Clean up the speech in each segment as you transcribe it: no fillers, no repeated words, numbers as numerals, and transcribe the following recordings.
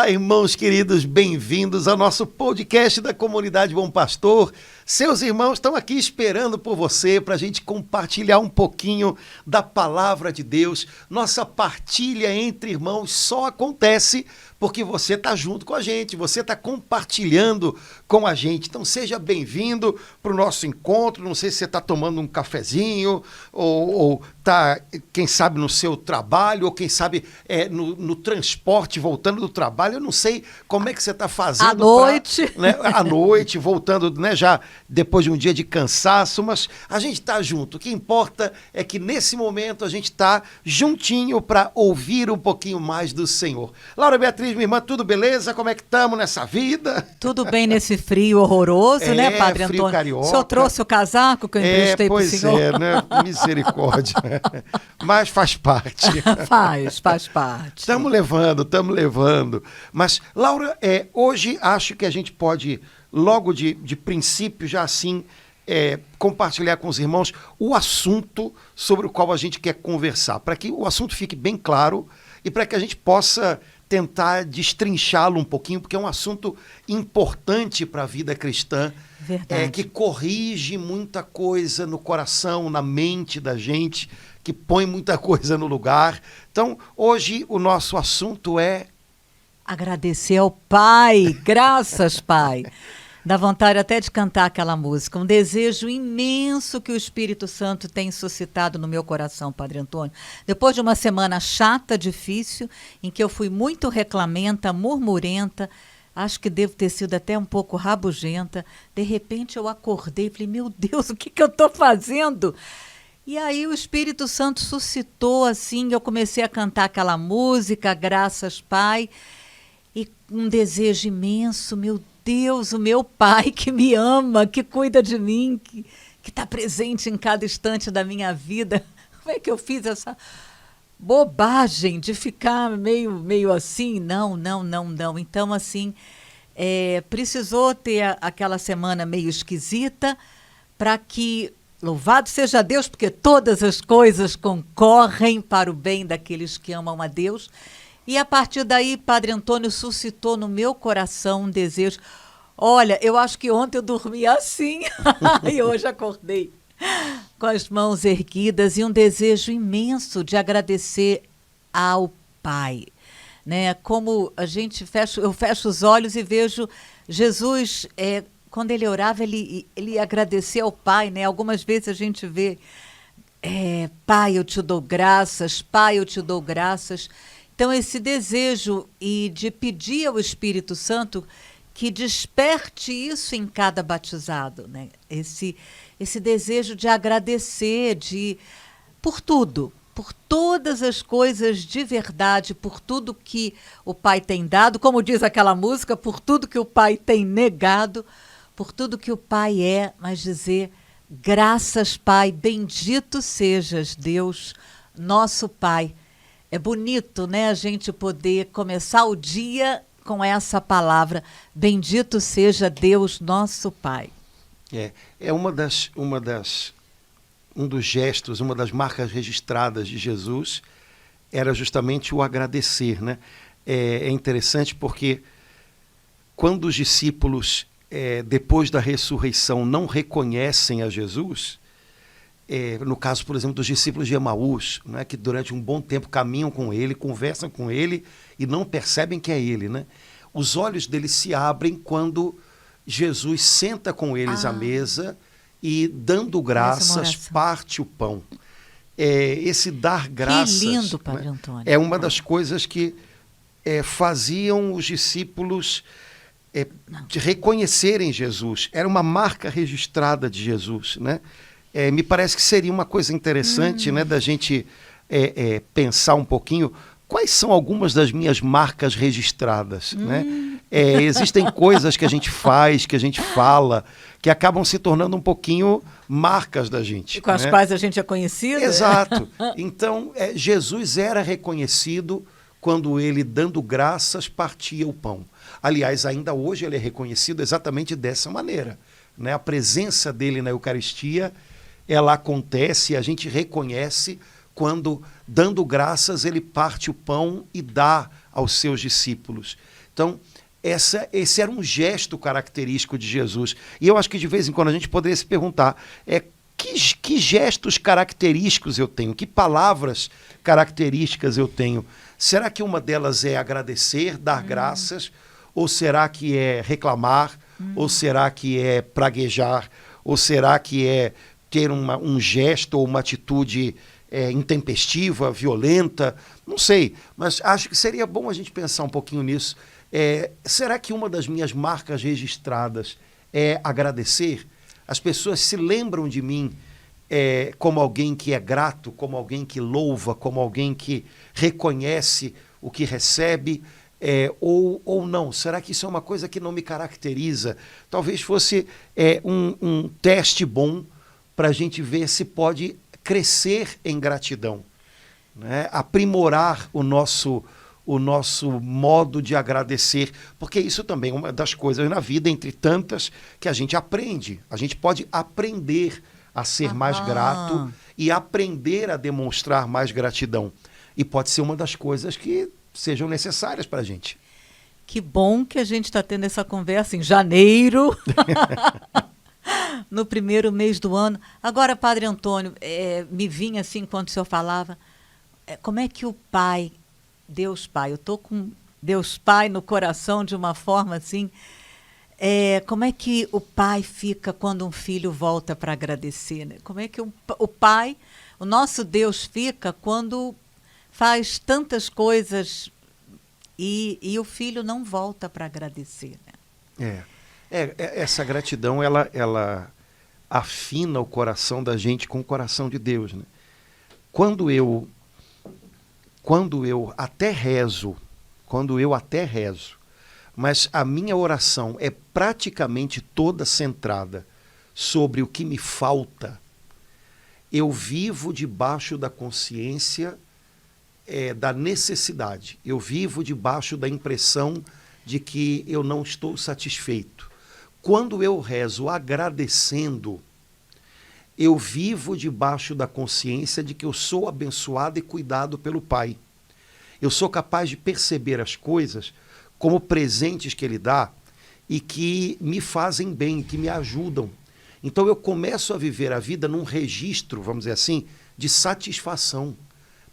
Olá, irmãos queridos, bem-vindos ao nosso podcast da Comunidade Bom Pastor. Seus irmãos estão aqui esperando por você para a gente compartilhar um pouquinho da palavra de Deus. Nossa partilha entre irmãos só acontece porque você está junto com a gente, você está compartilhando com a gente. Então seja bem-vindo para o nosso encontro. Não sei se você está tomando um cafezinho ou está, quem sabe, no seu trabalho ou quem sabe no transporte, voltando do trabalho. Eu não sei como é que você está fazendo. À noite. À noite, voltando, já depois de um dia de cansaço, mas a gente está junto. O que importa é que nesse momento a gente está juntinho para ouvir um pouquinho mais do Senhor. Laura Beatriz, minha irmã, tudo beleza? Como é que estamos nessa vida? Tudo bem nesse frio horroroso, né, Padre frio Antônio? Carioca. O senhor trouxe o casaco que eu emprestei para o senhor? Pois é, né? Misericórdia. Mas faz parte. Faz parte. Estamos levando. Mas, Laura, hoje acho que a gente pode, logo de princípio, já assim, compartilhar com os irmãos o assunto sobre o qual a gente quer conversar, para que o assunto fique bem claro e para que a gente possa tentar destrinchá-lo um pouquinho, porque é um assunto importante para a vida cristã. Verdade. Que corrige muita coisa no coração, na mente da gente, que põe muita coisa no lugar. Então, hoje o nosso assunto é agradecer ao Pai, graças, Pai. Dá vontade até de cantar aquela música, um desejo imenso que o Espírito Santo tem suscitado no meu coração, Padre Antônio. Depois de uma semana chata, difícil, em que eu fui muito reclamenta, murmurenta, acho que devo ter sido até um pouco rabugenta, de repente eu acordei e falei, meu Deus, o que eu estou fazendo? E aí o Espírito Santo suscitou assim, eu comecei a cantar aquela música, graças, Pai, e um desejo imenso, meu Deus, o meu Pai que me ama, que cuida de mim, que está presente em cada instante da minha vida. Como é que eu fiz essa bobagem de ficar meio assim? Não. Então, assim, precisou ter aquela semana meio esquisita para que, louvado seja Deus, porque todas as coisas concorrem para o bem daqueles que amam a Deus. E a partir daí, Padre Antônio suscitou no meu coração um desejo. Olha, eu acho que ontem eu dormi assim e hoje acordei com as mãos erguidas e um desejo imenso de agradecer ao Pai. Né? Como a gente eu fecho os olhos e vejo Jesus, quando ele orava, ele agradecia ao Pai. Né? Algumas vezes a gente vê, Pai, eu te dou graças, Pai, eu te dou graças. Então, esse desejo e de pedir ao Espírito Santo que desperte isso em cada batizado, né? Esse desejo de agradecer por tudo, por todas as coisas de verdade, por tudo que o Pai tem dado, como diz aquela música, por tudo que o Pai tem negado, por tudo que o Pai é, mas dizer, graças, Pai, bendito sejas, Deus, nosso Pai. É bonito, né, a gente poder começar o dia com essa palavra, bendito seja Deus, nosso Pai. Um dos gestos, uma das marcas registradas de Jesus era justamente o agradecer, né? É interessante porque quando os discípulos, depois da ressurreição, não reconhecem a Jesus, no caso, por exemplo, dos discípulos de Emaús, né, que durante um bom tempo caminham com ele, conversam com ele e não percebem que é ele, né? Os olhos deles se abrem quando Jesus senta com eles à mesa e, dando graças, parte o pão. Esse dar graças, que lindo, Padre Antônio. É uma das coisas que faziam os discípulos de reconhecerem Jesus. Era uma marca registrada de Jesus, né? Me parece que seria uma coisa interessante, né, da gente pensar um pouquinho quais são algumas das minhas marcas registradas. Né? Existem coisas que a gente faz, que a gente fala, que acabam se tornando um pouquinho marcas da gente. E com as quais a gente é conhecido. Exato. Então, Jesus era reconhecido quando ele, dando graças, partia o pão. Aliás, ainda hoje ele é reconhecido exatamente dessa maneira. Né? A presença dele na Eucaristia, ela acontece e a gente reconhece quando, dando graças, ele parte o pão e dá aos seus discípulos. Então, esse era um gesto característico de Jesus. E eu acho que de vez em quando a gente poderia se perguntar, que gestos característicos eu tenho? Que palavras características eu tenho? Será que uma delas é agradecer, dar graças? Ou será que é reclamar? Ou será que é praguejar? Ou será que é ter um gesto ou uma atitude intempestiva, violenta? Não sei, mas acho que seria bom a gente pensar um pouquinho nisso. Será que uma das minhas marcas registradas é agradecer? As pessoas se lembram de mim como alguém que é grato, como alguém que louva, como alguém que reconhece o que recebe, ou não? Será que isso é uma coisa que não me caracteriza? Talvez fosse um teste bom para a gente ver se pode crescer em gratidão, né? Aprimorar o nosso modo de agradecer, porque isso também é uma das coisas na vida, entre tantas, que a gente aprende. A gente pode aprender a ser mais grato e aprender a demonstrar mais gratidão. E pode ser uma das coisas que sejam necessárias para a gente. Que bom que a gente está tendo essa conversa em janeiro, no primeiro mês do ano. Agora, Padre Antônio, me vinha assim, enquanto o senhor falava, como é que o Pai... Deus Pai, eu estou com Deus Pai no coração de uma forma assim. Como é que o pai fica quando um filho volta para agradecer, né? Como é que o pai, o nosso Deus, fica quando faz tantas coisas e o filho não volta para agradecer, né? Essa gratidão, ela afina o coração da gente com o coração de Deus, né? Quando eu até rezo, mas a minha oração é praticamente toda centrada sobre o que me falta, eu vivo debaixo da consciência da necessidade. Eu vivo debaixo da impressão de que eu não estou satisfeito. Quando eu rezo agradecendo, eu vivo debaixo da consciência de que eu sou abençoado e cuidado pelo Pai. Eu sou capaz de perceber as coisas como presentes que Ele dá e que me fazem bem, que me ajudam. Então eu começo a viver a vida num registro, vamos dizer assim, de satisfação.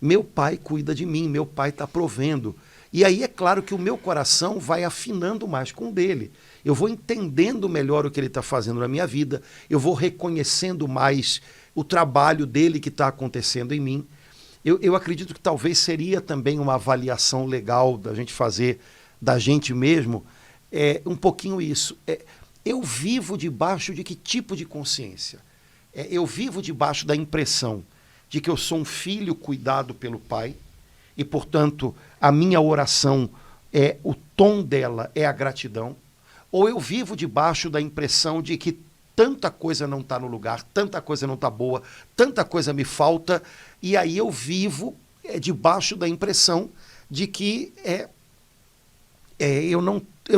Meu Pai cuida de mim, meu Pai está provendo. E aí é claro que o meu coração vai afinando mais com o dele. Eu vou entendendo melhor o que ele está fazendo na minha vida, eu vou reconhecendo mais o trabalho dele que está acontecendo em mim. Eu acredito que talvez seria também uma avaliação legal da gente fazer da gente mesmo, um pouquinho isso. Eu vivo debaixo de que tipo de consciência? Eu vivo debaixo da impressão de que eu sou um filho cuidado pelo Pai e, portanto, a minha oração, o tom dela é a gratidão. Ou eu vivo debaixo da impressão de que tanta coisa não está no lugar, tanta coisa não está boa, tanta coisa me falta, e aí eu vivo debaixo da impressão de que eu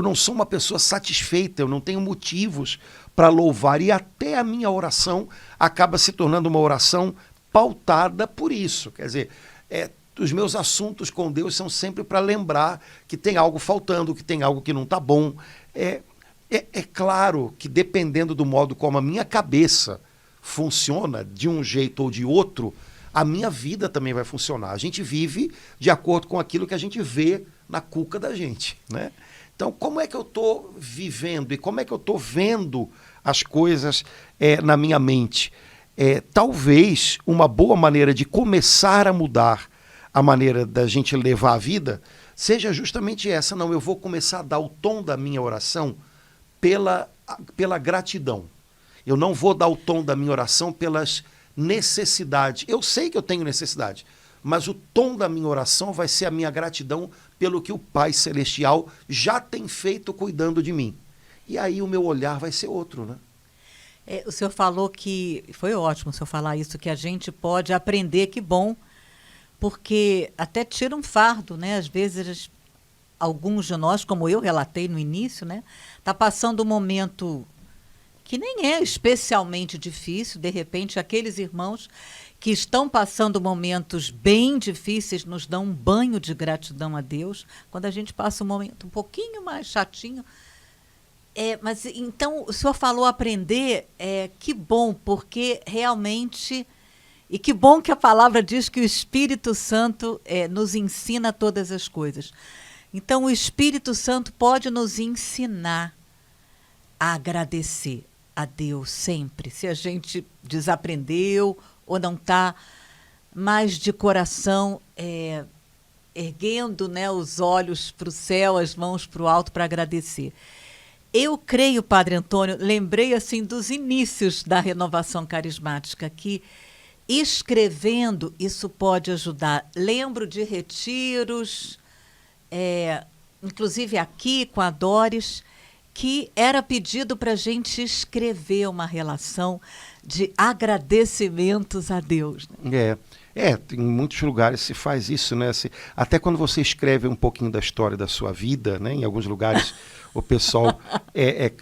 não sou uma pessoa satisfeita, eu não tenho motivos para louvar, e até a minha oração acaba se tornando uma oração pautada por isso. Quer dizer, os meus assuntos com Deus são sempre para lembrar que tem algo faltando, que tem algo que não está bom. É claro que dependendo do modo como a minha cabeça funciona, de um jeito ou de outro, a minha vida também vai funcionar. A gente vive de acordo com aquilo que a gente vê na cuca da gente, né? Então, como é que eu estou vivendo e como é que eu estou vendo as coisas na minha mente? Talvez uma boa maneira de começar a mudar a maneira da gente levar a vida seja justamente essa. Não, eu vou começar a dar o tom da minha oração pela gratidão. Eu não vou dar o tom da minha oração pelas necessidades. Eu sei que eu tenho necessidade, mas o tom da minha oração vai ser a minha gratidão pelo que o Pai Celestial já tem feito cuidando de mim. E aí o meu olhar vai ser outro, né? O senhor falou que, foi ótimo o senhor falar isso, que a gente pode aprender, que bom, porque até tira um fardo, né? Às vezes, alguns de nós, como eu relatei no início, né? Está passando um momento que nem é especialmente difícil, de repente, aqueles irmãos que estão passando momentos bem difíceis nos dão um banho de gratidão a Deus. Quando a gente passa um momento um pouquinho mais chatinho. Mas então, o senhor falou aprender, que bom, porque realmente. E que bom que a palavra diz que o Espírito Santo nos ensina todas as coisas. Então, o Espírito Santo pode nos ensinar a agradecer a Deus sempre. Se a gente desaprendeu ou não está mais de coração erguendo, né, os olhos para o céu, as mãos para o alto para agradecer. Eu creio, Padre Antônio, lembrei assim dos inícios da renovação carismática, que escrevendo isso pode ajudar. Lembro de retiros, inclusive aqui com a Doris, que era pedido para a gente escrever uma relação de agradecimentos a Deus. Né? Em muitos lugares se faz isso, né? Até quando você escreve um pouquinho da história da sua vida, né? Em alguns lugares o pessoal é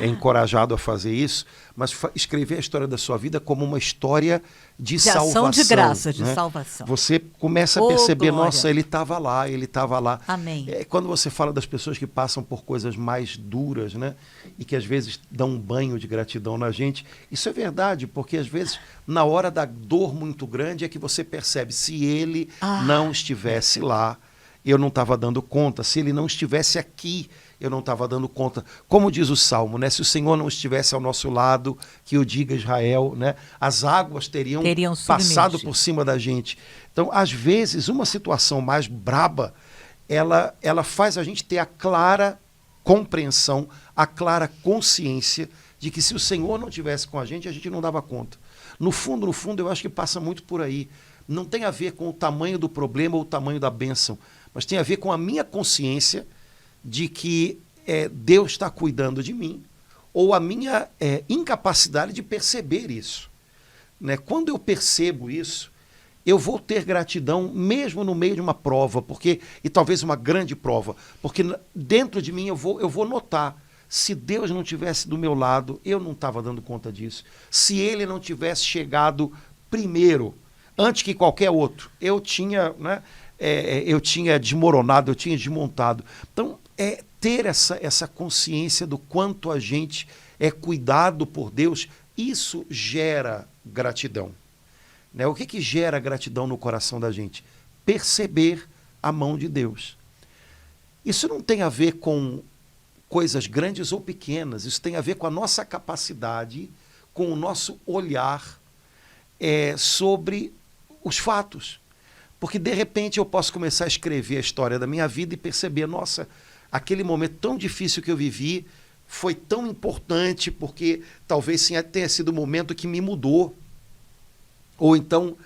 encorajado a fazer isso, mas escrever a história da sua vida como uma história de salvação. Ação de graça, de né? salvação. Você começa a perceber, glória. Nossa, ele estava lá. Amém. Quando você fala das pessoas que passam por coisas mais duras, né? E que às vezes dão um banho de gratidão na gente, isso é verdade, porque às vezes, na hora da dor muito grande, é que você percebe, se ele não estivesse lá, eu não estava dando conta. Se ele não estivesse aqui, eu não estava dando conta. Como diz o Salmo, né? Se o Senhor não estivesse ao nosso lado, que o diga Israel, né? As águas teriam passado por cima da gente. Então, às vezes, uma situação mais braba, ela faz a gente ter a clara compreensão, a clara consciência de que se o Senhor não estivesse com a gente não dava conta. No fundo, eu acho que passa muito por aí. Não tem a ver com o tamanho do problema ou o tamanho da bênção, mas tem a ver com a minha consciência de que Deus está cuidando de mim, ou a minha incapacidade de perceber isso. Né? Quando eu percebo isso, eu vou ter gratidão mesmo no meio de uma prova, e talvez uma grande prova, porque dentro de mim eu vou notar, se Deus não tivesse do meu lado, eu não estava dando conta disso. Se Ele não tivesse chegado primeiro, antes que qualquer outro, eu tinha desmoronado, eu tinha desmontado. Então, ter essa consciência do quanto a gente é cuidado por Deus, isso gera gratidão. Né? O que gera gratidão no coração da gente? Perceber a mão de Deus. Isso não tem a ver com coisas grandes ou pequenas, isso tem a ver com a nossa capacidade, com o nosso olhar sobre os fatos. Porque, de repente, eu posso começar a escrever a história da minha vida e perceber, nossa, aquele momento tão difícil que eu vivi foi tão importante porque talvez sim, tenha sido o momento que me mudou. Ou então,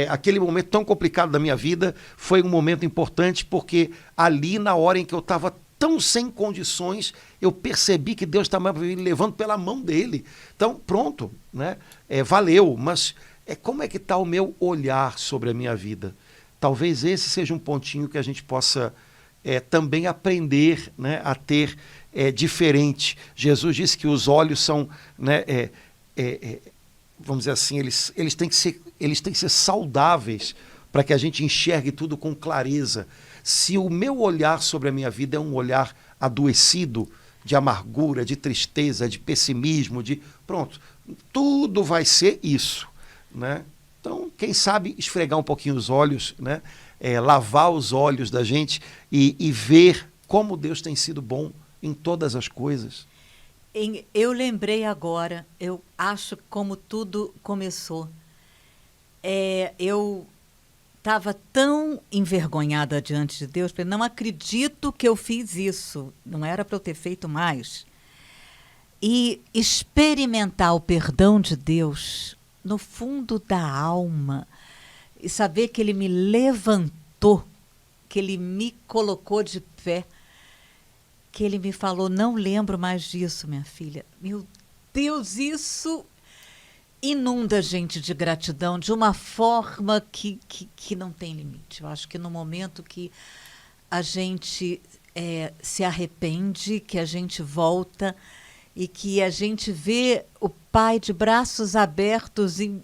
aquele momento tão complicado da minha vida foi um momento importante porque ali, na hora em que eu estava tão sem condições, eu percebi que Deus estava me levando pela mão dele. Então, pronto, né? Valeu, mas como é que está o meu olhar sobre a minha vida? Talvez esse seja um pontinho que a gente possa também aprender, né, a ter diferente. Jesus disse que os olhos são, né, vamos dizer assim, eles têm que ser saudáveis para que a gente enxergue tudo com clareza. Se o meu olhar sobre a minha vida é um olhar adoecido, de amargura, de tristeza, de pessimismo, pronto, tudo vai ser isso, né? Então, quem sabe esfregar um pouquinho os olhos, né? Lavar os olhos da gente e ver como Deus tem sido bom em todas as coisas. Eu lembrei agora, eu acho como tudo começou. Eu estava tão envergonhada diante de Deus, porque não acredito que eu fiz isso, não era para eu ter feito mais. E experimentar o perdão de Deus no fundo da alma e saber que Ele me levantou, que Ele me colocou de pé, que Ele me falou, não lembro mais disso, minha filha. Meu Deus, isso inunda a gente de gratidão de uma forma que não tem limite. Eu acho que no momento que a gente se arrepende, que a gente volta e que a gente vê o Pai de braços abertos e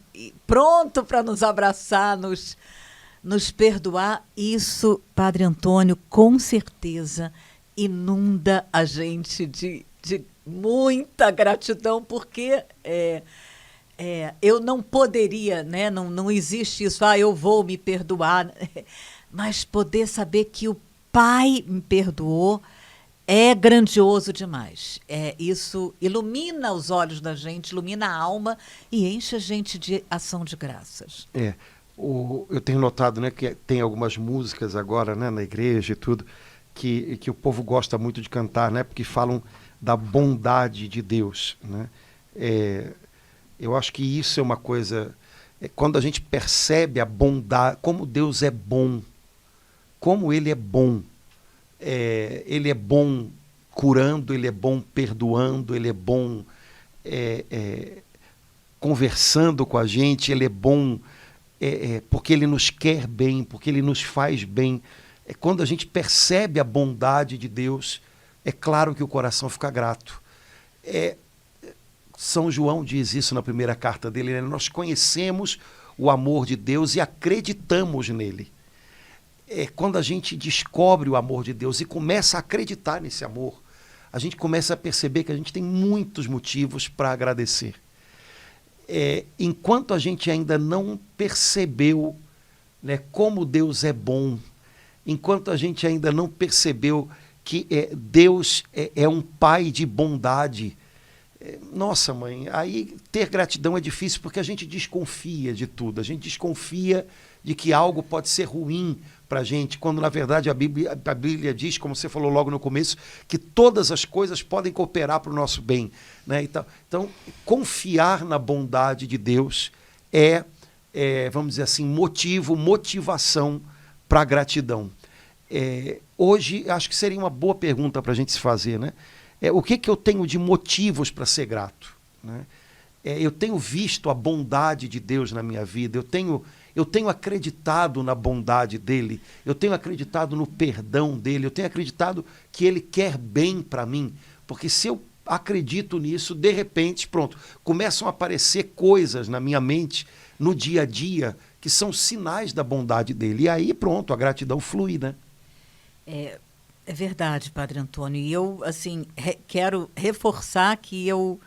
pronto para nos abraçar, nos perdoar, isso, Padre Antônio, com certeza inunda a gente de muita gratidão, porque eu não poderia, né? Não existe isso, eu vou me perdoar, mas poder saber que o Pai me perdoou é grandioso demais. Isso ilumina os olhos da gente, ilumina a alma e enche a gente de ação de graças. Eu tenho notado, né, que tem algumas músicas agora, né, na igreja e tudo, que o povo gosta muito de cantar, né, porque falam da bondade de Deus, né? Eu acho que isso é uma coisa... quando a gente percebe a bondade, como Deus é bom, como Ele é bom. Ele é bom curando, Ele é bom perdoando, Ele é bom conversando com a gente, Ele é bom porque Ele nos quer bem, porque Ele nos faz bem. Quando a gente percebe a bondade de Deus, é claro que o coração fica grato. São João diz isso na primeira carta dele, né? Nós conhecemos o amor de Deus e acreditamos nele. Quando a gente descobre o amor de Deus e começa a acreditar nesse amor, a gente começa a perceber que a gente tem muitos motivos para agradecer. Enquanto a gente ainda não percebeu, né, como Deus é bom, enquanto a gente ainda não percebeu que Deus é um Pai de bondade, nossa, mãe, aí ter gratidão é difícil porque a gente desconfia de tudo, a gente desconfia de que algo pode ser ruim para a gente, quando na verdade a Bíblia diz, como você falou logo no começo, que todas as coisas podem cooperar para o nosso bem, né? Então, confiar na bondade de Deus vamos dizer assim, motivação para a gratidão. Hoje, acho que seria uma boa pergunta para a gente se fazer, né? O que eu tenho de motivos para ser grato, né? Eu tenho visto a bondade de Deus na minha vida, eu tenho acreditado na bondade dele, eu tenho acreditado no perdão dele, eu tenho acreditado que ele quer bem para mim, porque se eu acredito nisso, de repente, pronto, começam a aparecer coisas na minha mente, no dia a dia, que são sinais da bondade dele, e aí pronto, a gratidão flui, né? É verdade, Padre Antônio, e eu, assim, quero reforçar que eu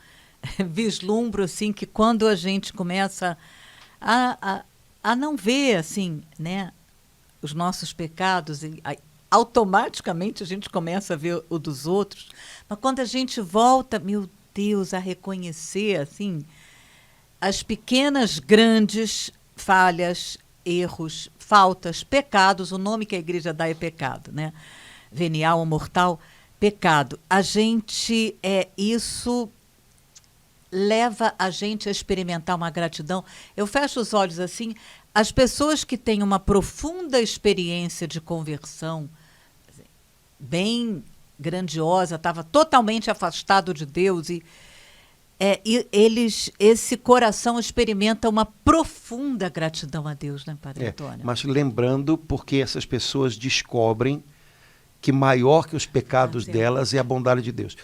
vislumbro, assim, que quando a gente começa a não ver, assim, né, os nossos pecados, automaticamente a gente começa a ver o dos outros, mas quando a gente volta, meu Deus, a reconhecer, assim, as pequenas, grandes falhas, erros, faltas, pecados, o nome que a igreja dá é pecado, né? Venial ou mortal, pecado. A gente, isso leva a gente a experimentar uma gratidão. Eu fecho os olhos assim, as pessoas que têm uma profunda experiência de conversão, bem grandiosa, estava totalmente afastado de Deus, e esse coração experimenta uma profunda gratidão a Deus, né, Padre Antônio? Mas lembrando, porque essas pessoas descobrem que maior que os pecados delas é a bondade de Deus.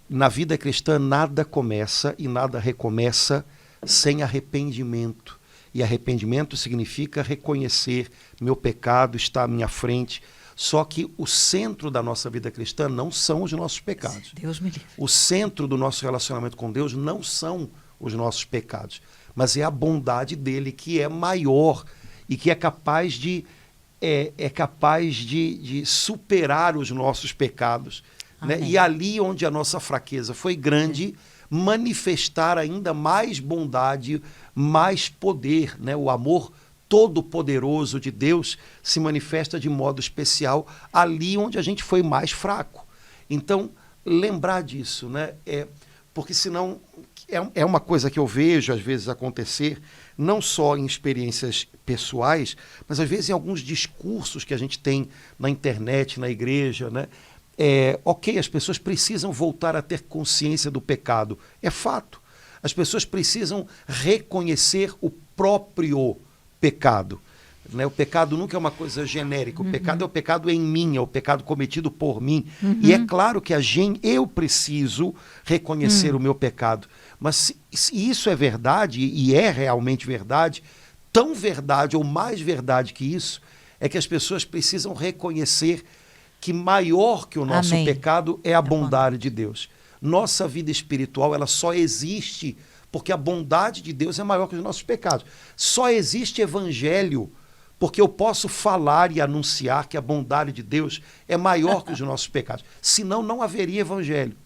Na vida cristã, nada começa e nada recomeça sem arrependimento. E arrependimento significa reconhecer meu pecado, está à minha frente. Só que o centro da nossa vida cristã não são os nossos pecados. Deus me livre. O centro do nosso relacionamento com Deus não são os nossos pecados, mas é a bondade dele que é maior e que é capaz de superar os nossos pecados, né? E ali onde a nossa fraqueza foi grande, manifestar ainda mais bondade, mais poder, né? O amor todo-poderoso de Deus se manifesta de modo especial ali onde a gente foi mais fraco. Então, lembrar disso, né? Porque senão é uma coisa que eu vejo às vezes acontecer, não só em experiências pessoais, mas às vezes em alguns discursos que a gente tem na internet, na igreja, né? Ok, as pessoas precisam voltar a ter consciência do pecado. É fato. As pessoas precisam reconhecer o próprio pecado. né? O pecado nunca é uma coisa genérica. O pecado é o pecado em mim, é o pecado cometido por mim. E é claro que eu preciso reconhecer o meu pecado. Mas se isso é verdade, e é realmente verdade, tão verdade ou mais verdade que isso, é que as pessoas precisam reconhecer que maior que o nosso pecado é a bondade de Deus. Nossa vida espiritual, ela só existe porque a bondade de Deus é maior que os nossos pecados. Só existe evangelho porque eu posso falar e anunciar que a bondade de Deus é maior que os nossos pecados. Senão, não haveria evangelho.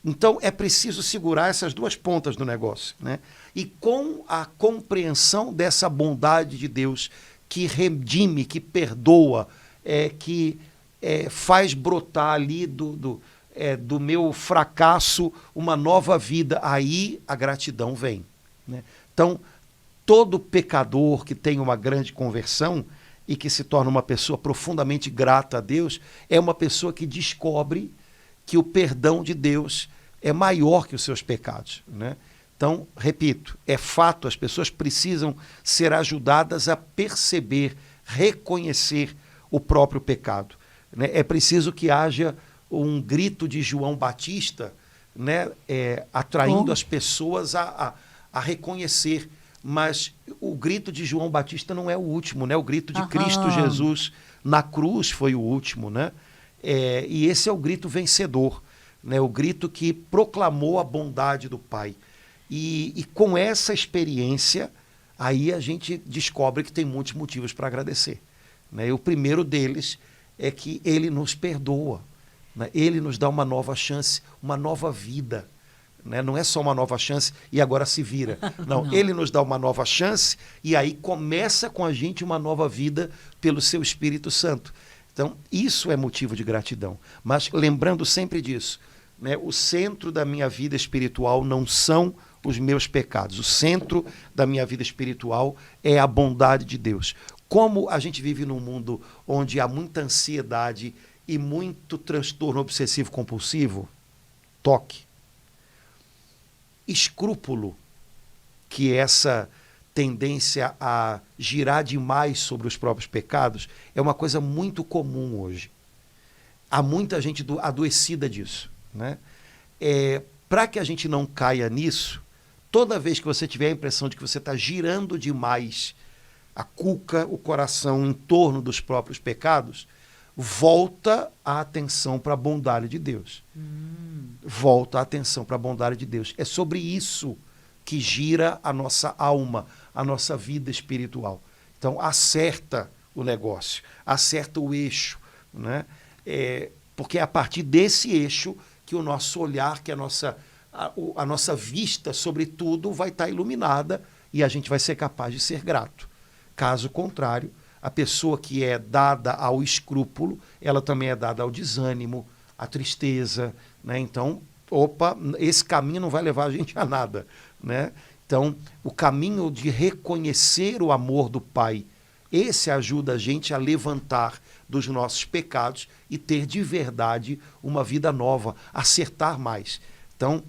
Então, é preciso segurar essas duas pontas do negócio, né? E com a compreensão dessa bondade de Deus, que redime, que perdoa, que faz brotar ali do meu fracasso uma nova vida, aí a gratidão vem, né? Então, todo pecador que tem uma grande conversão e que se torna uma pessoa profundamente grata a Deus, é uma pessoa que descobre que o perdão de Deus é maior que os seus pecados, né? Então, repito, é fato, as pessoas precisam ser ajudadas a perceber, reconhecer o próprio pecado, né? É preciso que haja um grito de João Batista, né? Atraindo as pessoas a reconhecer. Mas o grito de João Batista não é o último, né? O grito de Cristo Jesus na cruz foi o último, né? E esse é o grito vencedor, né? O grito que proclamou a bondade do Pai. E com essa experiência, aí a gente descobre que tem muitos motivos para agradecer, né? E o primeiro deles é que Ele nos perdoa, né? Ele nos dá uma nova chance, uma nova vida, né? Não é só uma nova chance e agora se vira. Não, Ele nos dá uma nova chance e aí começa com a gente uma nova vida pelo seu Espírito Santo. Então, isso é motivo de gratidão. Mas lembrando sempre disso, né? O centro da minha vida espiritual não são os meus pecados. O centro da minha vida espiritual é a bondade de Deus. Como a gente vive num mundo onde há muita ansiedade e muito transtorno obsessivo-compulsivo, toque, escrúpulo, que é essa tendência a girar demais sobre os próprios pecados, é uma coisa muito comum hoje. Há muita gente adoecida disso, né? Para que a gente não caia nisso, toda vez que você tiver a impressão de que você está girando demais a cuca, o coração em torno dos próprios pecados, volta a atenção para a bondade de Deus. Volta a atenção para a bondade de Deus. É sobre isso que gira a nossa alma, a nossa vida espiritual. Então, acerta o negócio, acerta o eixo, né? Porque é a partir desse eixo que o nosso olhar, que a nossa vista sobre tudo vai estar iluminada e a gente vai ser capaz de ser grato. Caso contrário, a pessoa que é dada ao escrúpulo, ela também é dada ao desânimo, à tristeza, né? Então, esse caminho não vai levar a gente a nada, né? Então, o caminho de reconhecer o amor do Pai, esse ajuda a gente a levantar dos nossos pecados e ter de verdade uma vida nova, acertar mais. Então,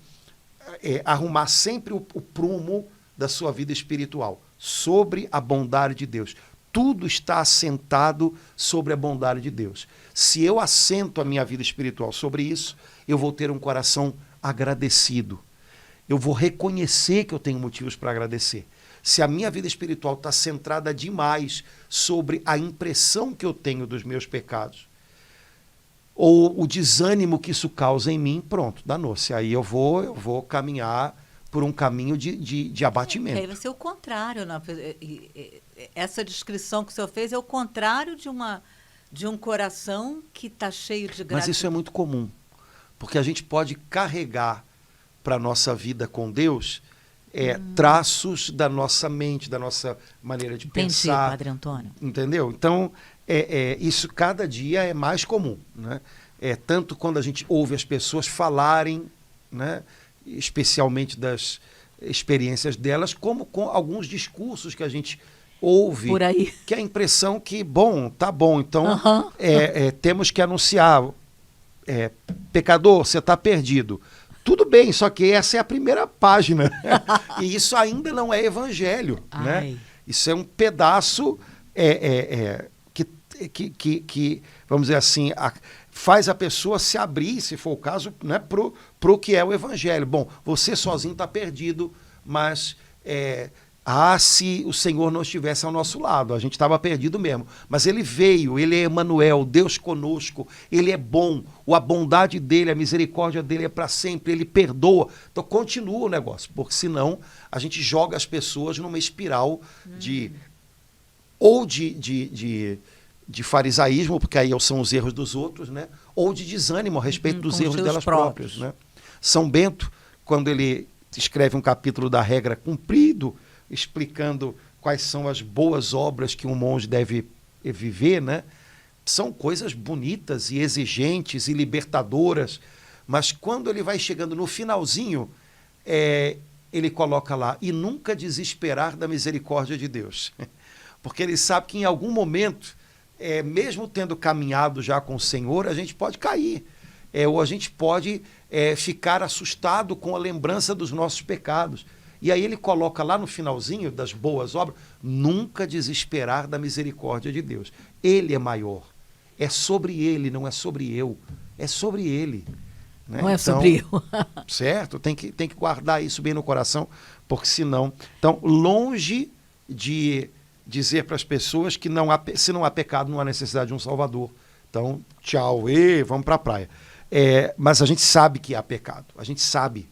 arrumar sempre o prumo da sua vida espiritual sobre a bondade de Deus. Tudo está assentado sobre a bondade de Deus. Se eu assento a minha vida espiritual sobre isso, eu vou ter um coração agradecido. Eu vou reconhecer que eu tenho motivos para agradecer. Se a minha vida espiritual está centrada demais sobre a impressão que eu tenho dos meus pecados, ou o desânimo que isso causa em mim, pronto, danou-se. Aí eu vou caminhar por um caminho de abatimento. Aí vai ser o contrário. Essa descrição que o senhor fez é o contrário de um coração que está cheio de gratidão. Mas isso é muito comum, porque a gente pode carregar para a nossa vida com Deus traços da nossa mente, da nossa maneira de pensar. Padre Antônio. Entendeu? Então, isso cada dia é mais comum, né? Tanto quando a gente ouve as pessoas falarem, né, especialmente das experiências delas, como com alguns discursos que a gente ouve, por aí, que é a impressão que, tá bom, então temos que anunciar, pecador, você está perdido. Tudo bem, só que essa é a primeira página. E isso ainda não é evangelho, né? Isso é um pedaço vamos dizer assim, faz a pessoa se abrir, se for o caso, né, pro que é o evangelho. Bom, você sozinho está perdido, mas se o Senhor não estivesse ao nosso lado, a gente estava perdido mesmo. Mas ele veio, ele é Emanuel, Deus conosco, ele é bom, a bondade dele, a misericórdia dele é para sempre, ele perdoa. Então continua o negócio, porque senão a gente joga as pessoas numa espiral de farisaísmo, porque aí são os erros dos outros, né? Ou de desânimo a respeito dos erros delas próprias. Né? São Bento, quando ele escreve um capítulo da regra cumprido, explicando quais são as boas obras que um monge deve viver, né? São coisas bonitas e exigentes e libertadoras, mas quando ele vai chegando no finalzinho, ele coloca lá, e nunca desesperar da misericórdia de Deus. Porque ele sabe que em algum momento, mesmo tendo caminhado já com o Senhor, a gente pode cair, ou a gente pode ficar assustado com a lembrança dos nossos pecados. E aí ele coloca lá no finalzinho das boas obras, nunca desesperar da misericórdia de Deus. Ele é maior. É sobre ele, não é sobre eu. É sobre ele. Né? Não é sobre eu. Certo? Tem que guardar isso bem no coração, porque senão... Então, longe de dizer para as pessoas que se não há pecado, não há necessidade de um Salvador. Então, tchau, vamos para a praia. Mas a gente sabe que há pecado. A gente sabe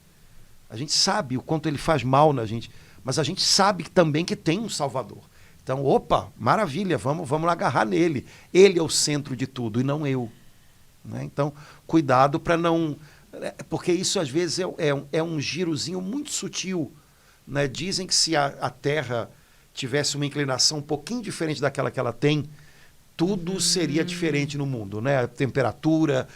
o quanto ele faz mal na gente, mas a gente sabe também que tem um Salvador. Então, opa, maravilha, vamos agarrar nele. Ele é o centro de tudo e não eu. Né? Então, cuidado para não... Porque isso, às vezes, é um girozinho muito sutil. Né? Dizem que se a Terra tivesse uma inclinação um pouquinho diferente daquela que ela tem, tudo seria diferente no mundo, né? A temperatura,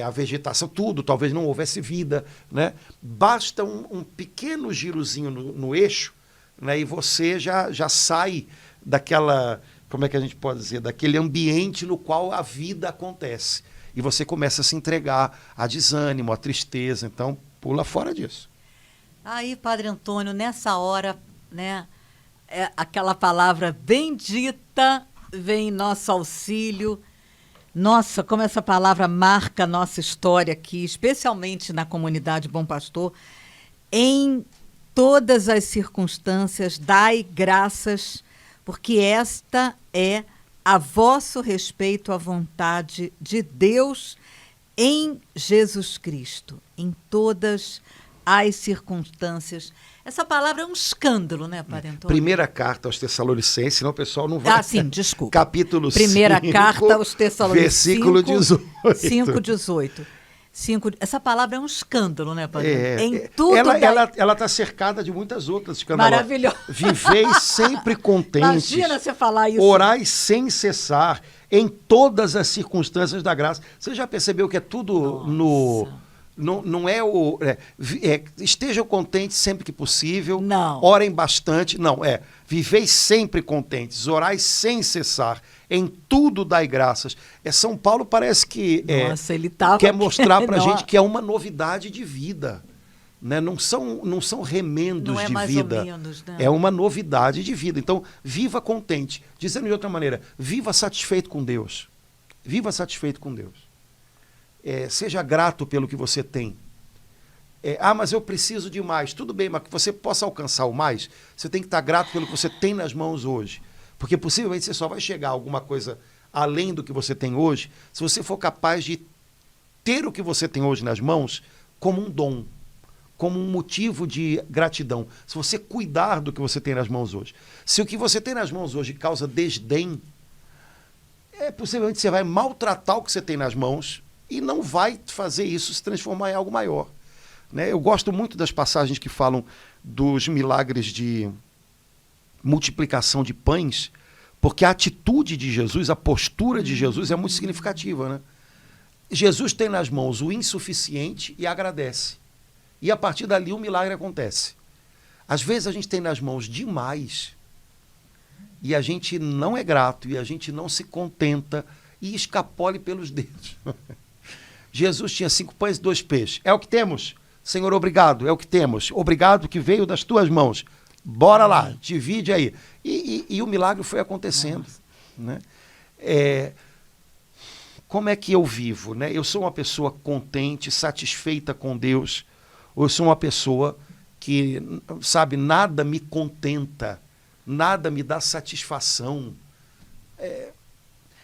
a vegetação, tudo, talvez não houvesse vida, né? Basta um pequeno girozinho no eixo, né? E você já sai daquela, como é que a gente pode dizer, daquele ambiente no qual a vida acontece. E você começa a se entregar a desânimo, a tristeza, então pula fora disso. Aí, Padre Antônio, nessa hora, né, aquela palavra bendita vem em nosso auxílio. Nossa, como essa palavra marca a nossa história aqui, especialmente na comunidade Bom Pastor. Em todas as circunstâncias, dai graças, porque esta é a vosso respeito à vontade de Deus em Jesus Cristo, em todas as circunstâncias. Essa palavra é um escândalo, né, Padre Antônio? Primeira carta aos Tessalonicenses, senão o pessoal não vai... sim, desculpa. Capítulo 5, Primeira carta aos Tessalonicenses, versículo 18. 5:18. Essa palavra é um escândalo, né, Padre? Em tudo ela está cercada de muitas outras escândalos. Maravilhoso. Viveis sempre contentes. Imagina você falar isso. Orai sem cessar, em todas as circunstâncias da graça. Você já percebeu que é tudo Não é o... estejam contentes sempre que possível. Não. Orem bastante. Não, viveis sempre contentes. Orai sem cessar. Em tudo dai graças. São Paulo parece que ele tava... quer mostrar para a gente que é uma novidade de vida. Né? Não são remendos de mais vida. ou menos, né? É uma novidade de vida. Então, viva contente. Dizendo de outra maneira, viva satisfeito com Deus. Viva satisfeito com Deus. Seja grato pelo que você tem. Mas eu preciso de mais. Tudo bem, mas que você possa alcançar o mais, você tem que estar grato pelo que você tem nas mãos hoje. Porque possivelmente você só vai chegar a alguma coisa além do que você tem hoje se você for capaz de ter o que você tem hoje nas mãos como um dom, como um motivo de gratidão. Se você cuidar do que você tem nas mãos hoje. Se o que você tem nas mãos hoje causa desdém, possivelmente você vai maltratar o que você tem nas mãos e não vai fazer isso se transformar em algo maior. Né? Eu gosto muito das passagens que falam dos milagres de multiplicação de pães, porque a atitude de Jesus, a postura de Jesus é muito significativa. Né? Jesus tem nas mãos o insuficiente e agradece. E a partir dali o milagre acontece. Às vezes a gente tem nas mãos demais e a gente não é grato e a gente não se contenta e escapole pelos dedos. Jesus tinha 5 pães e 2 peixes. É o que temos. Senhor, obrigado. É o que temos. Obrigado que veio das tuas mãos. Bora lá, divide aí. E o milagre foi acontecendo. né? Como é que eu vivo, né? Eu sou uma pessoa contente, satisfeita com Deus, ou eu sou uma pessoa que, sabe, nada me contenta, nada me dá satisfação.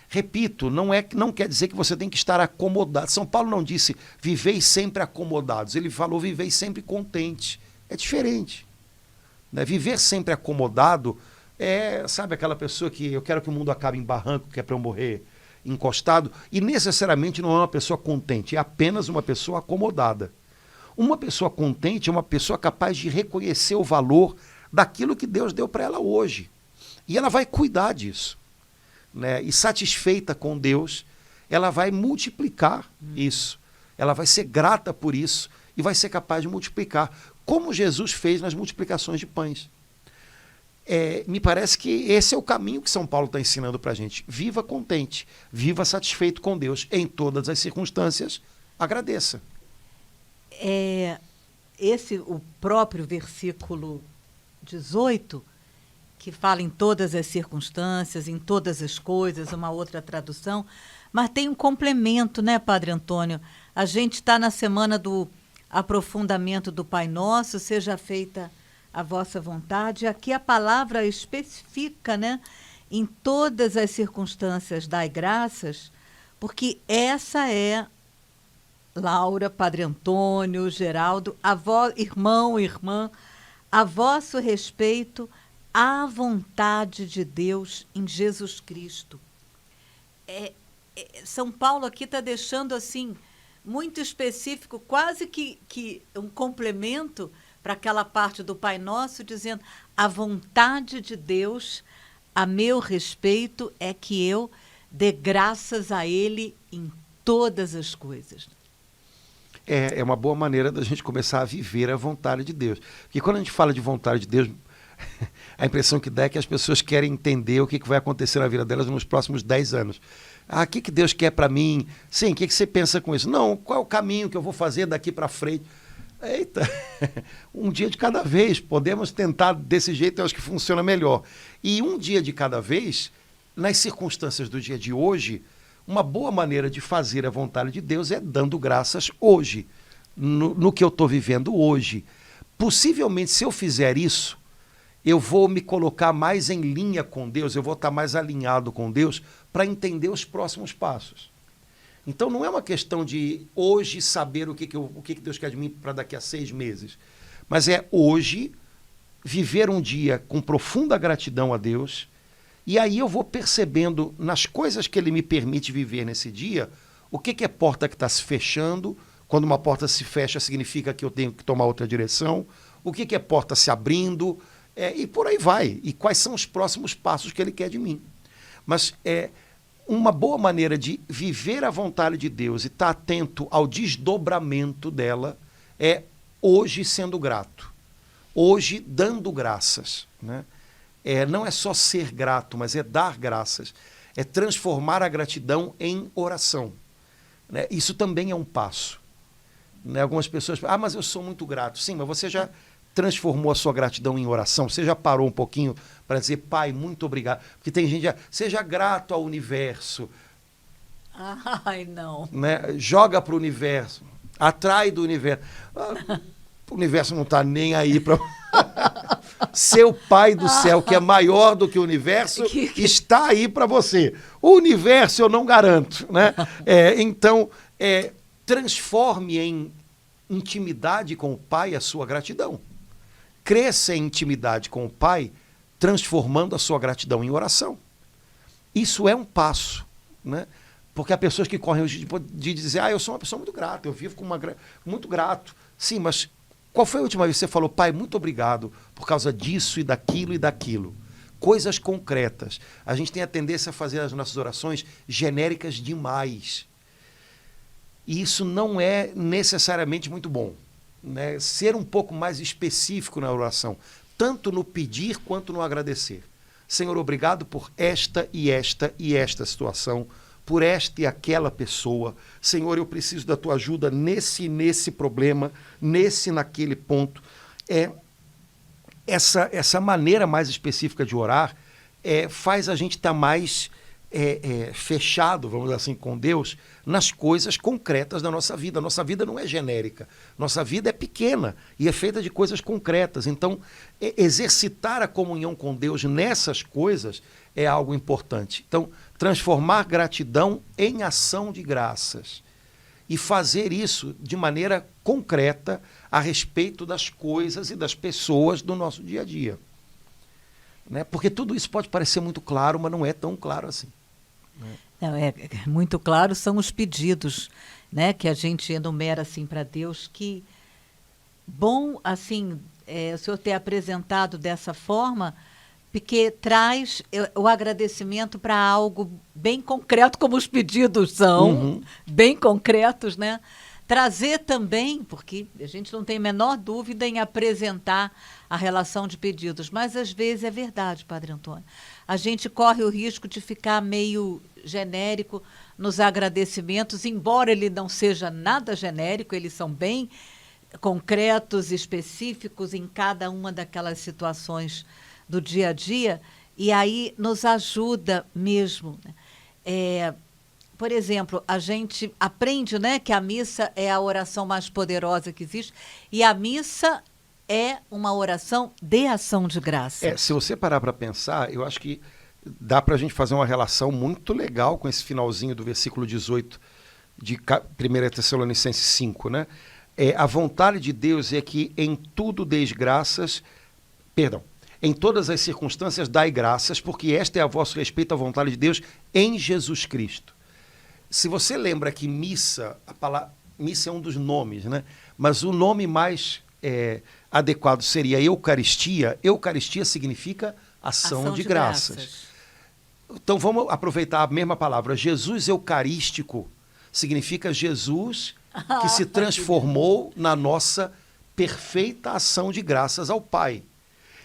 Repito, não quer dizer que você tem que estar acomodado. São Paulo não disse vivei sempre acomodados, ele falou vivei sempre contente. É diferente, né? Viver sempre acomodado sabe, aquela pessoa que eu quero que o mundo acabe em barranco, que é para eu morrer encostado, e necessariamente não é uma pessoa contente, é apenas uma pessoa acomodada. Uma pessoa contente é uma pessoa capaz de reconhecer o valor daquilo que Deus deu para ela hoje. E ela vai cuidar disso, né? E satisfeita com Deus, ela vai multiplicar isso. Ela vai ser grata por isso e vai ser capaz de multiplicar, como Jesus fez nas multiplicações de pães. Me parece que esse é o caminho que São Paulo está ensinando para a gente. Viva contente, viva satisfeito com Deus. Em todas as circunstâncias, agradeça. O próprio versículo 18, que fala em todas as circunstâncias, em todas as coisas, uma outra tradução, mas tem um complemento, né, Padre Antônio? A gente está na semana do aprofundamento do Pai Nosso, seja feita a vossa vontade. Aqui a palavra especifica, né, em todas as circunstâncias dai graças, porque essa é, Laura, Padre Antônio, Geraldo, irmão, irmã, a vosso respeito, a vontade de Deus em Jesus Cristo. São Paulo aqui está deixando assim muito específico, quase que um complemento para aquela parte do Pai Nosso, dizendo a vontade de Deus a meu respeito é que eu dê graças a Ele em todas as coisas. É uma boa maneira da gente começar a viver a vontade de Deus. Porque quando a gente fala de vontade de Deus, a impressão que dá é que as pessoas querem entender o que vai acontecer na vida delas nos próximos 10 anos. O que Deus quer para mim? Sim, o que você pensa com isso? Não, qual é o caminho que eu vou fazer daqui para frente? Eita, um dia de cada vez. Podemos tentar desse jeito, eu acho que funciona melhor. E um dia de cada vez, nas circunstâncias do dia de hoje, uma boa maneira de fazer a vontade de Deus é dando graças hoje, no que eu estou vivendo hoje. Possivelmente, se eu fizer isso, eu vou me colocar mais em linha com Deus, eu vou estar mais alinhado com Deus para entender os próximos passos. Então não é uma questão de hoje saber o que Deus quer de mim para daqui a 6 meses, mas é hoje viver um dia com profunda gratidão a Deus, e aí eu vou percebendo nas coisas que Ele me permite viver nesse dia, o que é porta que está se fechando. Quando uma porta se fecha significa que eu tenho que tomar outra direção, o que é porta se abrindo, e por aí vai, e quais são os próximos passos que Ele quer de mim. Mas uma boa maneira de viver a vontade de Deus e estar atento ao desdobramento dela é hoje sendo grato, hoje dando graças, né? Não é só ser grato, mas é dar graças, é transformar a gratidão em oração, né? Isso também é um passo, né? Algumas pessoas falam, mas eu sou muito grato. Sim, mas você já transformou a sua gratidão em oração? Você já parou um pouquinho para dizer, Pai, muito obrigado? Porque tem gente que seja grato ao universo. Ai, não. Né? Joga para o universo, atrai do universo. O universo não está nem aí para... Seu Pai do céu, que é maior do que o universo, está aí para você. O universo eu não garanto, né? Então, transforme em intimidade com o Pai a sua gratidão. Cresça em intimidade com o Pai, transformando a sua gratidão em oração. Isso é um passo, né? Porque há pessoas que correm hoje de dizer, eu sou uma pessoa muito grata, eu vivo com muito grato. Sim, mas qual foi a última vez que você falou, Pai, muito obrigado por causa disso e daquilo e daquilo? Coisas concretas. A gente tem a tendência a fazer as nossas orações genéricas demais. E isso não é necessariamente muito bom, né? Ser um pouco mais específico na oração, tanto no pedir quanto no agradecer. Senhor, obrigado por esta e esta e esta situação, por esta e aquela pessoa. Senhor, eu preciso da tua ajuda nesse problema, naquele ponto. Essa maneira mais específica de orar faz a gente estar mais fechado, vamos dizer assim, com Deus, nas coisas concretas da nossa vida. Nossa vida não é genérica. Nossa vida é pequena e é feita de coisas concretas. Então, exercitar a comunhão com Deus nessas coisas é algo importante. Então, transformar gratidão em ação de graças. E fazer isso de maneira concreta a respeito das coisas e das pessoas do nosso dia a dia. Né? Porque tudo isso pode parecer muito claro, mas não é tão claro assim. Não, muito claro, são os pedidos, né, que a gente enumera assim para Deus, que bom assim o senhor ter apresentado dessa forma, porque traz o agradecimento para algo bem concreto, como os pedidos são, bem concretos, né? Trazer também, porque a gente não tem a menor dúvida em apresentar a relação de pedidos, mas às vezes é verdade, Padre Antônio. A gente corre o risco de ficar meio genérico nos agradecimentos, embora ele não seja nada genérico, eles são bem concretos, específicos em cada uma daquelas situações do dia a dia, e aí nos ajuda mesmo. Por exemplo, a gente aprende, né, que a missa é a oração mais poderosa que existe, e a missa é uma oração de ação de graça. Se você parar para pensar, eu acho que dá para a gente fazer uma relação muito legal com esse finalzinho do versículo 18 de 1 Tessalonicenses 5, né? A vontade de Deus é que em tudo deis graças, em todas as circunstâncias dai graças, porque esta é a vosso respeito à vontade de Deus em Jesus Cristo. Se você lembra que missa, a palavra missa é um dos nomes, né? Mas o nome mais adequado seria Eucaristia. Eucaristia significa ação de graças. Então vamos aproveitar a mesma palavra. Jesus Eucarístico significa Jesus que se transformou na nossa perfeita ação de graças ao Pai.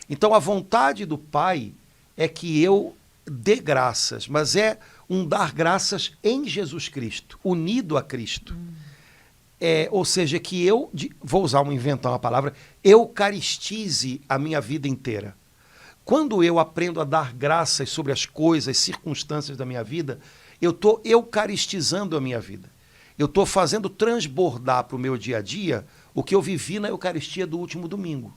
Então a vontade do Pai é que eu dê graças, mas é um dar graças em Jesus Cristo, unido a Cristo. Ou seja, que eu, vou inventar uma palavra, eucaristize a minha vida inteira. Quando eu aprendo a dar graças sobre as coisas, circunstâncias da minha vida, eu estou eucaristizando a minha vida. Eu estou fazendo transbordar para o meu dia a dia o que eu vivi na Eucaristia do último domingo.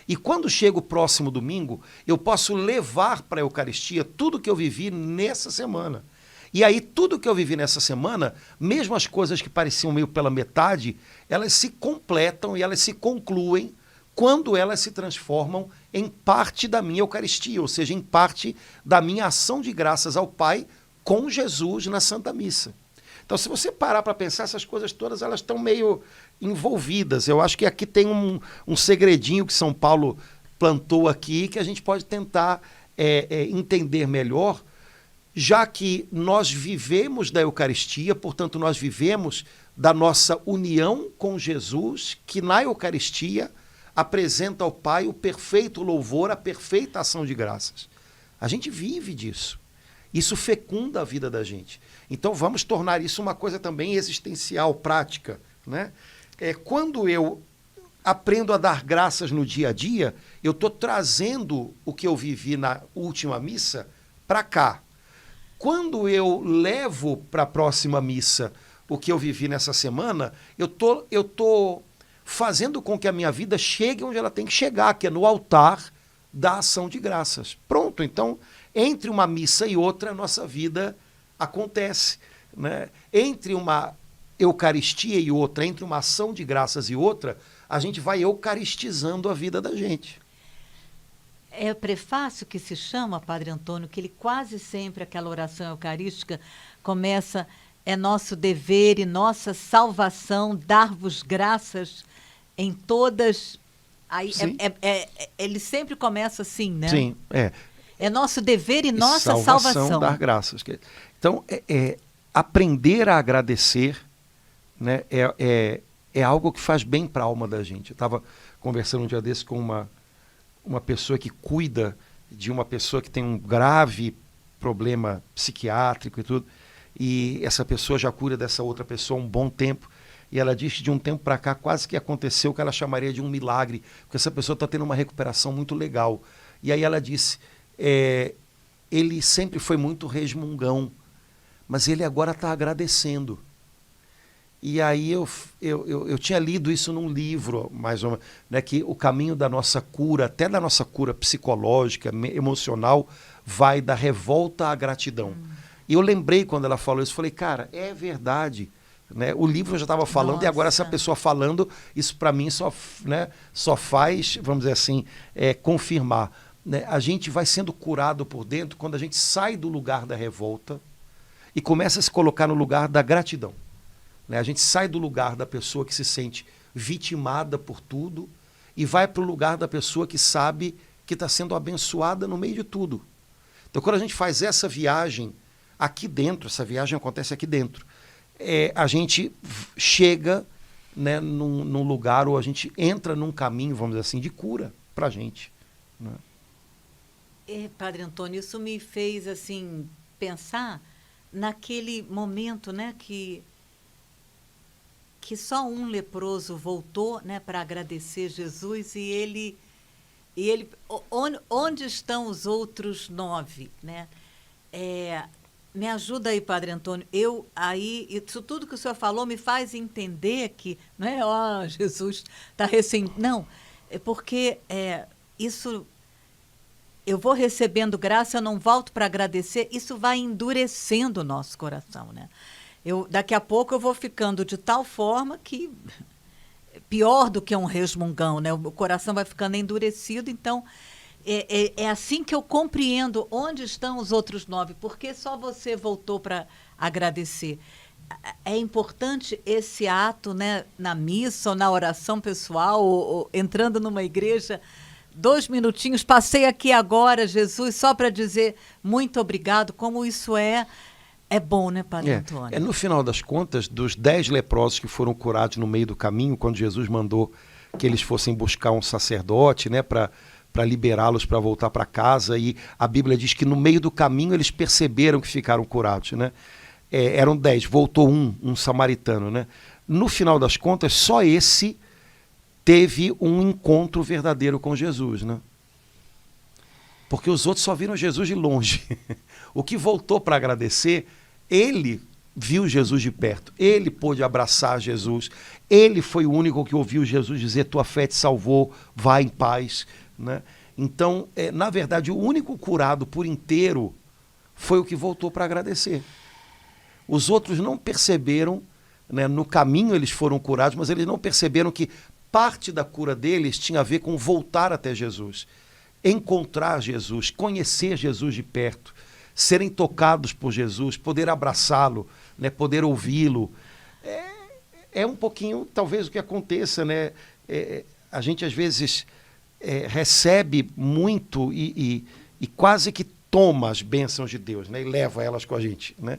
E quando chega o próximo domingo, eu posso levar para a Eucaristia tudo que eu vivi nessa semana. E aí, tudo que eu vivi nessa semana, mesmo as coisas que pareciam meio pela metade, elas se completam e elas se concluem quando elas se transformam em parte da minha Eucaristia, ou seja, em parte da minha ação de graças ao Pai com Jesus na Santa Missa. Então, se você parar para pensar, essas coisas todas elas estão meio envolvidas. Eu acho que aqui tem um segredinho que São Paulo plantou aqui, que a gente pode tentar entender melhor, já que nós vivemos da Eucaristia, portanto, nós vivemos da nossa união com Jesus, que na Eucaristia apresenta ao Pai o perfeito louvor, a perfeita ação de graças. A gente vive disso. Isso fecunda a vida da gente. Então vamos tornar isso uma coisa também existencial, prática, né? Quando eu aprendo a dar graças no dia a dia, eu estou trazendo o que eu vivi na última missa para cá. Quando eu levo para a próxima missa o que eu vivi nessa semana, eu tô fazendo com que a minha vida chegue onde ela tem que chegar, que é no altar da ação de graças. Pronto, então, entre uma missa e outra, a nossa vida acontece, né? Entre uma Eucaristia e outra, entre uma ação de graças e outra, a gente vai eucaristizando a vida da gente. É o prefácio que se chama, Padre Antônio, que ele quase sempre, aquela oração eucarística, começa, é nosso dever e nossa salvação dar-vos graças em todas... Aí ele sempre começa assim, né? Sim, É nosso dever e nossa salvação. Dar graças. Então, aprender a agradecer, né, é algo que faz bem para a alma da gente. Eu estava conversando um dia desse com uma pessoa que cuida de uma pessoa que tem um grave problema psiquiátrico e tudo, e essa pessoa já cura dessa outra pessoa há um bom tempo, e ela disse que de um tempo para cá quase que aconteceu o que ela chamaria de um milagre, porque essa pessoa está tendo uma recuperação muito legal. E aí ela disse, ele sempre foi muito resmungão, mas ele agora está agradecendo. E aí eu tinha lido isso num livro, mais ou menos, né, que o caminho da nossa cura, até da nossa cura psicológica, emocional, vai da revolta à gratidão. E eu lembrei quando ela falou isso, falei, cara, é verdade. Né? O livro já estava falando, Nossa. E agora essa pessoa falando, isso para mim só faz, vamos dizer assim, confirmar. Né? A gente vai sendo curado por dentro quando a gente sai do lugar da revolta e começa a se colocar no lugar da gratidão. Né? A gente sai do lugar da pessoa que se sente vitimada por tudo e vai para o lugar da pessoa que sabe que está sendo abençoada no meio de tudo. Então, quando a gente faz essa viagem aqui dentro, essa viagem acontece aqui dentro, a gente chega, né, num lugar, ou a gente entra num caminho, vamos dizer assim, de cura para a gente. Né? Padre Antônio, isso me fez assim pensar naquele momento, né, que só um leproso voltou, né, para agradecer Jesus, e ele onde estão os outros 9, né? Me ajuda aí, Padre Antônio. Isso tudo que o senhor falou me faz entender que não é, Jesus está Não, é porque isso, eu vou recebendo graça, eu não volto para agradecer, isso vai endurecendo o nosso coração, né? Daqui a pouco eu vou ficando de tal forma que pior do que um resmungão, né? O coração vai ficando endurecido, então é assim que eu compreendo onde estão os outros 9, porque só você voltou para agradecer. É importante esse ato, né, na missa ou na oração pessoal, ou entrando numa igreja, 2 minutinhos, passei aqui agora, Jesus, só para dizer muito obrigado, como isso é bom, né, Padre Antônio? No final das contas, dos 10 leprosos que foram curados no meio do caminho, quando Jesus mandou que eles fossem buscar um sacerdote, né, para liberá-los para voltar para casa, e a Bíblia diz que no meio do caminho eles perceberam que ficaram curados, né? Eram 10, voltou um samaritano, né? No final das contas, só esse teve um encontro verdadeiro com Jesus, né? Porque os outros só viram Jesus de longe. O que voltou para agradecer, ele viu Jesus de perto, ele pôde abraçar Jesus, ele foi o único que ouviu Jesus dizer, tua fé te salvou, vá em paz. Né? Então, na verdade, o único curado por inteiro foi o que voltou para agradecer. Os outros não perceberam, né, no caminho eles foram curados, mas eles não perceberam que parte da cura deles tinha a ver com voltar até Jesus, encontrar Jesus, conhecer Jesus de perto, serem tocados por Jesus, poder abraçá-lo, né, poder ouvi-lo. É um pouquinho, talvez, o que aconteça. Né? A gente, às vezes, recebe muito e quase que toma as bênçãos de Deus, né, e leva elas com a gente. Né?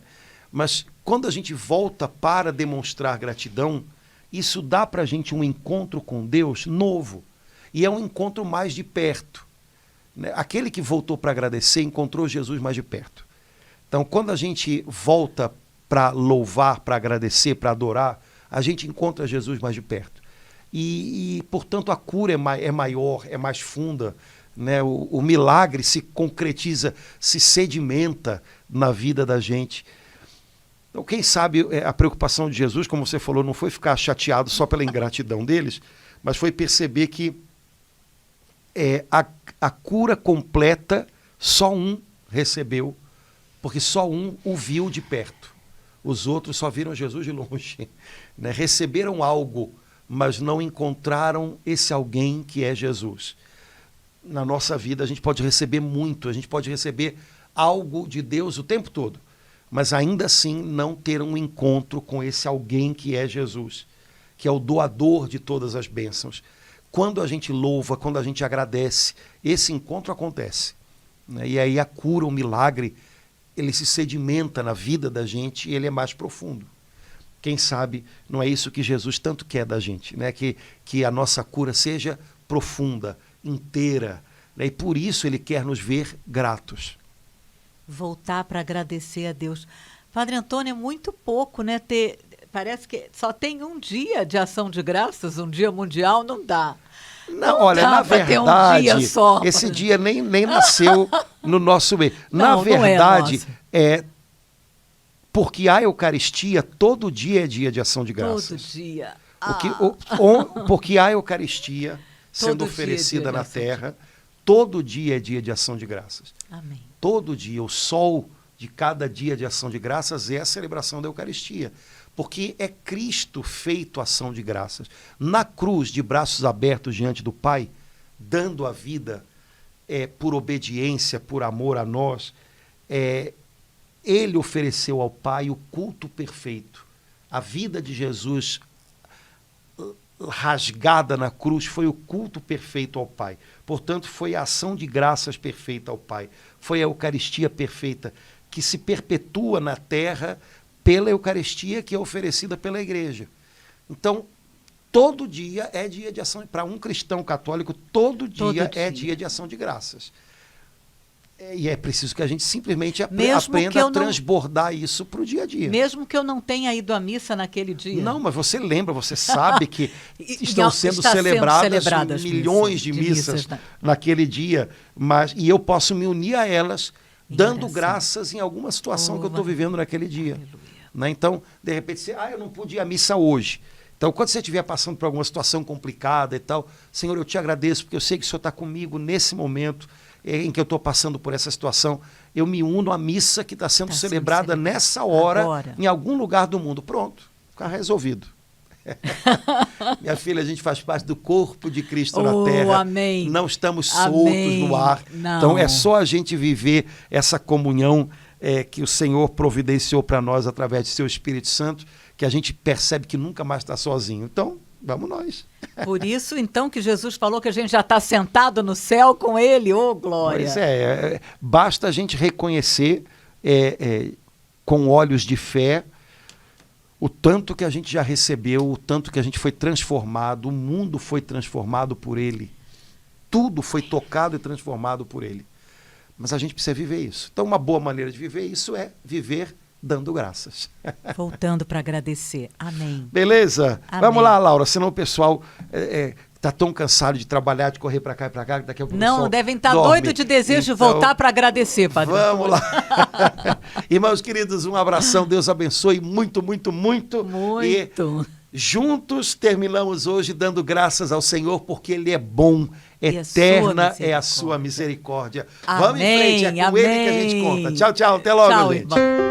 Mas quando a gente volta para demonstrar gratidão, isso dá para a gente um encontro com Deus novo. E é um encontro mais de perto. Aquele que voltou para agradecer encontrou Jesus mais de perto. Então, quando a gente volta para louvar, para agradecer, para adorar, a gente encontra Jesus mais de perto. Portanto, a cura é maior, é mais funda. Né? O milagre se concretiza, se sedimenta na vida da gente. Então, quem sabe a preocupação de Jesus, como você falou, não foi ficar chateado só pela ingratidão deles, mas foi perceber que a cura completa só um recebeu, porque só um o viu de perto. Os outros só viram Jesus de longe. Né? Receberam algo, mas não encontraram esse alguém que é Jesus. Na nossa vida a gente pode receber muito, a gente pode receber algo de Deus o tempo todo, mas ainda assim não ter um encontro com esse alguém que é Jesus, que é o doador de todas as bênçãos. Quando a gente louva, quando a gente agradece, esse encontro acontece. Né? E aí a cura, o milagre, ele se sedimenta na vida da gente e ele é mais profundo. Quem sabe não é isso que Jesus tanto quer da gente, né? Que a nossa cura seja profunda, inteira, né? E por isso ele quer nos ver gratos. Voltar para agradecer a Deus. Padre Antônio, é muito pouco, né? Parece que só tem um dia de ação de graças, um dia mundial, não dá. Não, olha, na verdade, um dia só. Esse dia nem nasceu no nosso meio. Não, Na verdade, não porque a Eucaristia todo dia é dia de ação de graças. Todo dia. Porque a Eucaristia sendo Todo oferecida dia na de ação de- terra, todo dia é dia de ação de graças. Amém. Todo dia, o sol de cada dia de ação de graças é a celebração da Eucaristia. Porque é Cristo feito ação de graças. Na cruz, de braços abertos diante do Pai, dando a vida por obediência, por amor a nós, ele ofereceu ao Pai o culto perfeito. A vida de Jesus rasgada na cruz foi o culto perfeito ao Pai. Portanto, foi a ação de graças perfeita ao Pai. Foi a Eucaristia perfeita que se perpetua na terra pela Eucaristia que é oferecida pela Igreja. Então, todo dia é dia de ação. Para um cristão católico, todo dia é dia de ação de graças. E é preciso que a gente simplesmente aprenda a transbordar isso para o dia a dia. Mesmo que eu não tenha ido à missa naquele dia. Não, mas você lembra, você sabe que estão sendo celebradas milhões de missas naquele dia, e eu posso me unir a elas dando graças em alguma situação que eu estou vivendo naquele dia. Né? Então, de repente, eu não pude ir à missa hoje. Então, quando você estiver passando por alguma situação complicada e tal, Senhor, eu te agradeço, porque eu sei que o Senhor está comigo nesse momento em que eu estou passando por essa situação. Eu me uno à missa que está sendo celebrada nessa hora, agora, em algum lugar do mundo. Pronto, fica resolvido. Minha filha, a gente faz parte do corpo de Cristo na terra. Amém. Não estamos soltos no ar. Não. Então, é só a gente viver essa comunhão que o Senhor providenciou para nós através de seu Espírito Santo, que a gente percebe que nunca mais está sozinho. Então, vamos nós. Por isso, então, que Jesus falou que a gente já está sentado no céu com Ele, glória. Pois basta a gente reconhecer com olhos de fé o tanto que a gente já recebeu, o tanto que a gente foi transformado, o mundo foi transformado por Ele. Tudo foi tocado e transformado por Ele. Mas a gente precisa viver isso. Então, uma boa maneira de viver isso é viver dando graças. Voltando para agradecer. Amém. Beleza? Amém. Vamos lá, Laura, senão o pessoal está tão cansado de trabalhar, de correr para cá e para cá, que daqui a pouco não, devem estar doidos de desejo de voltar para agradecer, Padre. Vamos lá. Irmãos queridos, um abração, Deus abençoe muito, muito, muito. Muito. E juntos terminamos hoje dando graças ao Senhor, porque Ele é bom, eterna é a sua misericórdia. Amém, vamos em frente, é com amém. Ele que a gente conta. Tchau, tchau, até logo, Tchau, gente. Irmão.